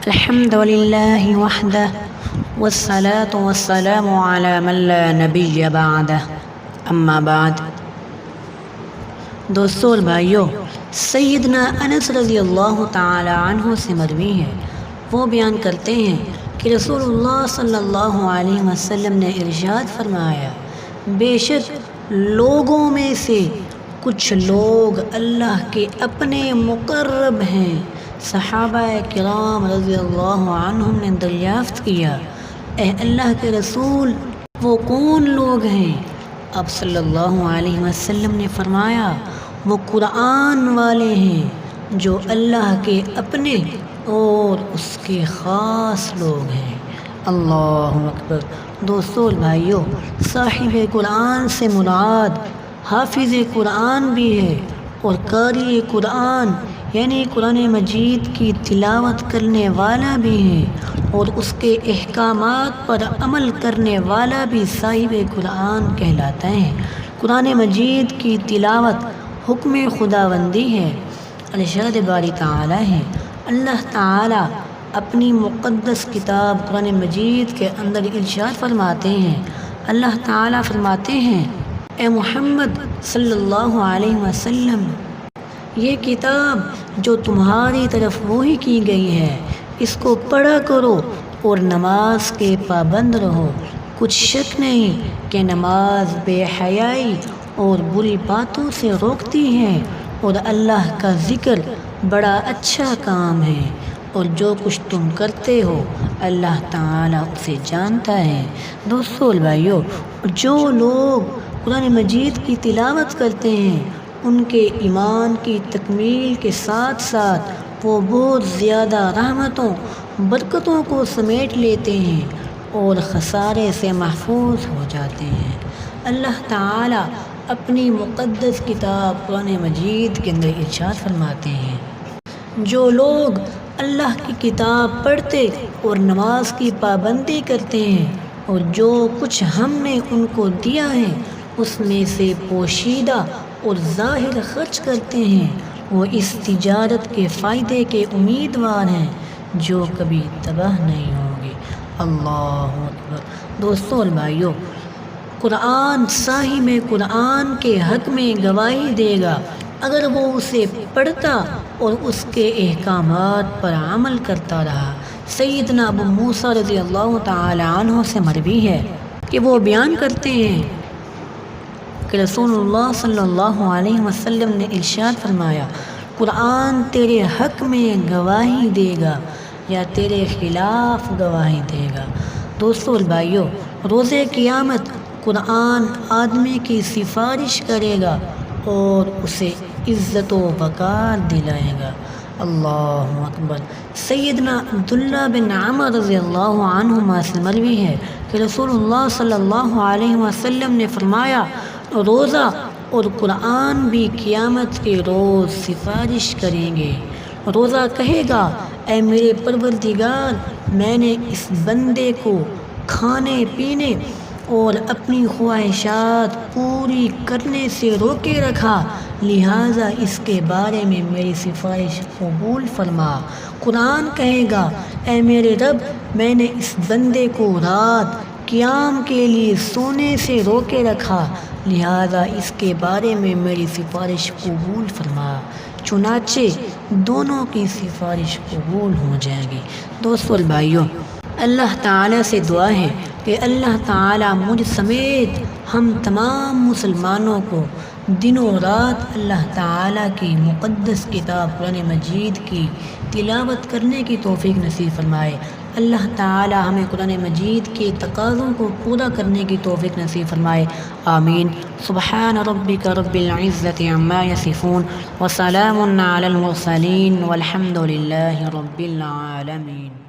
الحمد للہ وحدہ والصلاة والسلام علی من لا نبی بعدہ، اما بعد۔ دوستو اور بھائیو، سیدنا انس رضی اللہ تعالی عنہ سے مروی ہے، وہ بیان کرتے ہیں کہ رسول اللہ صلی اللہ علیہ وسلم نے ارشاد فرمایا، بے شک لوگوں میں سے کچھ لوگ اللہ کے اپنے مقرب ہیں۔ صحابہ کرام رضی اللہ عنہم نے دریافت کیا، اے اللہ کے رسول، وہ کون لوگ ہیں؟ آپ صلی اللہ علیہ وسلم نے فرمایا، وہ قرآن والے ہیں جو اللہ کے اپنے اور اس کے خاص لوگ ہیں۔ اللہ اکبر۔ دوستو اور بھائیو، صاحب قرآن سے مراد حافظ قرآن بھی ہے اور قاری قرآن یعنی قرآن مجید کی تلاوت کرنے والا بھی ہے، اور اس کے احکامات پر عمل کرنے والا بھی صاحب قرآن کہلاتا ہے۔ قرآن مجید کی تلاوت حکم خداوندی ہے، ارشاد باری تعالی ہے۔ اللہ تعالی اپنی مقدس کتاب قرآن مجید کے اندر ارشاد فرماتے ہیں، اللہ تعالی فرماتے ہیں، اے محمد صلی اللہ علیہ وسلم، یہ کتاب جو تمہاری طرف وحی کی گئی ہے، اس کو پڑھا کرو اور نماز کے پابند رہو۔ کچھ شک نہیں کہ نماز بے حیائی اور بری باتوں سے روکتی ہے، اور اللہ کا ذکر بڑا اچھا کام ہے، اور جو کچھ تم کرتے ہو اللہ تعالیٰ اسے جانتا ہے۔ دوستو اور بھائیو، جو لوگ قرآن مجید کی تلاوت کرتے ہیں، ان کے ایمان کی تکمیل کے ساتھ ساتھ وہ بہت زیادہ رحمتوں برکتوں کو سمیٹ لیتے ہیں اور خسارے سے محفوظ ہو جاتے ہیں۔ اللہ تعالیٰ اپنی مقدس کتاب قرآن مجید کے اندر ارشاد فرماتے ہیں، جو لوگ اللہ کی کتاب پڑھتے اور نماز کی پابندی کرتے ہیں، اور جو کچھ ہم نے ان کو دیا ہے اس میں سے پوشیدہ اور ظاہر خرچ کرتے ہیں، وہ اس تجارت کے فائدے کے امیدوار ہیں جو کبھی تباہ نہیں ہوں گے۔ اللہ اکبر۔ دوستو اور بھائیو، قرآن صاحب قرآن کے حق میں گواہی دے گا اگر وہ اسے پڑھتا اور اس کے احکامات پر عمل کرتا رہا۔ سیدنا ابو موسیٰ رضی اللہ تعالی عنہ سے مروی ہے کہ وہ بیان کرتے ہیں کہ رسول اللہ صلی اللہ علیہ وسلم نے ارشاد فرمایا، قرآن تیرے حق میں گواہی دے گا یا تیرے خلاف گواہی دے گا۔ دوستو اور بھائیو، روز قیامت قرآن آدمی کی سفارش کرے گا اور اسے عزت و وقار دلائے گا۔ اللہ اکبر۔ سیدنا عبداللہ بن عمر رضی اللہ عنہما سے مروی ہے کہ رسول اللہ صلی اللہ علیہ وسلم نے فرمایا، روزہ اور قرآن بھی قیامت کے روز سفارش کریں گے۔ روزہ کہے گا، اے میرے پروردگار، میں نے اس بندے کو کھانے پینے اور اپنی خواہشات پوری کرنے سے روکے رکھا، لہٰذا اس کے بارے میں میری سفارش قبول فرما۔ قرآن کہے گا، اے میرے رب، میں نے اس بندے کو رات قیام کے لیے سونے سے روکے رکھا، لہٰذا اس کے بارے میں میری سفارش قبول فرما۔ چنانچہ دونوں کی سفارش قبول ہو جائے گی۔ دوستو اور بھائیو، اللہ تعالیٰ سے دعا ہے کہ اللہ تعالیٰ مجھ سمیت ہم تمام مسلمانوں کو دن و رات اللہ تعالیٰ کی مقدس کتاب قرآن مجید کی تلاوت کرنے کی توفیق نصیب فرمائے۔ اللہ تعالیٰ ہمیں قرآن مجید کے تقاضوں کو پورا کرنے کی توفیق نصیب فرمائے، آمین۔ سبحان ربک رب العزت عما یصفون وسلام علی المرسلین والحمد للہ رب العالمین۔